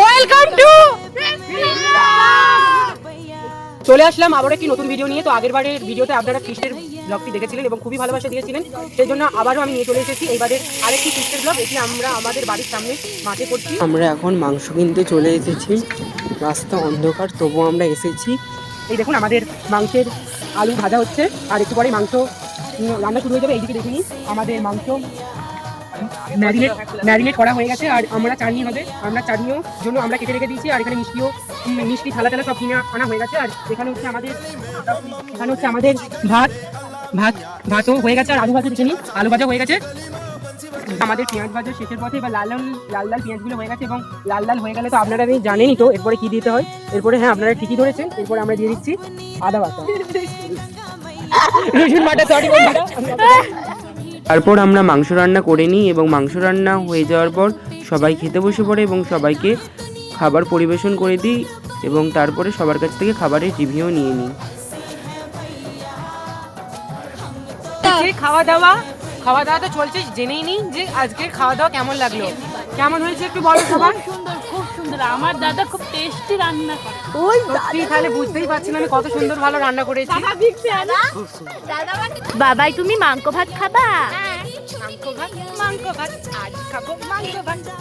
Welcome to চলে আসলাম আবার একটি নতুন ভিডিও নিয়ে। তো আগের বারের ভিডিওতে আপনারা ফিস্টের ব্লগটি দেখেছিলেন এবং খুবই ভালোবাসা দিয়েছিলেন, সেই জন্য আবারও আমি নিয়ে চলে এসেছি এইবারের আরেকটি ফিস্টের ব্লগ। এটি আমরা আমাদের বাড়ির সামনে মাঠে করছি। আমরা এখন মাংস কিনতে চলে এসেছি, রাস্তা অন্ধকার তবুও আমরা এসেছি। এই দেখুন আমাদের মাংসের আলু ভাজা হচ্ছে, আর একটু পরে মাংস রান্না শুরু হয়ে যাবে। এইদিকে দেখুন আমাদের মাংস ম্যারিনেট করা হয়ে গেছে, আর আমরা চাটনি হবে, আমরা চাটনিও জন্য আমরা কেটে রেখে দিয়েছি। আর এখানে মিষ্টি থালা সব কিনে আনা হয়ে গেছে। আর এখানে হচ্ছে আমাদের ভাতও হয়ে গেছে, আর আলু ভাজা দেখে আলু ভাজা হয়ে গেছে। আমাদের পেঁয়াজ ভাজা শেষের পথে, এবার লাল লাল পেঁয়াজগুলো হয়ে গেছে, এবং লাল লাল হয়ে গেলে তো আপনারা জানেনই তো এরপরে কি দিতে হয়। এরপরে হ্যাঁ আপনারা ঠিকই ধরেছেন, এরপরে আমরা দিয়ে দিচ্ছি আদা বাটা, রসুন বাটা। তারপর আমরা মাংস রান্না করে নিই, এবং মাংস রান্না হয়ে যাওয়ার পর সবাই খেতে বসে পড়ে এবং সবাইকে খাবার পরিবেশন করে দিই, এবং তারপরে সবার কাছ থেকে খাবারের রিভিউ নিয়ে নিই। খাওয়া দাওয়া তো চলছে, জেনেই নিই যে আজকের খাওয়া দাওয়া কেমন লাগলো, কেমন হয়েছে একটু বলো সবাই। খুব সুন্দর, আমার দাদা খুব টেস্টি রান্না করে। ওই সত্যি, তাহলে বুঝতেই পারছি না আমি কত সুন্দর ভালো রান্না করেছি। বাবাই তুমি মাংস ভাত খাবা?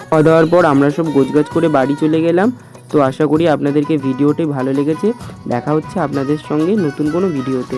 খাওয়া দাওয়ার পর আমরা সব গোছগাছ করে বাড়ি চলে গেলাম। তো আশা করি আপনাদেরকে ভিডিওটি ভালো লেগেছে। দেখা হচ্ছে আপনাদের সঙ্গে নতুন কোনো ভিডিওতে।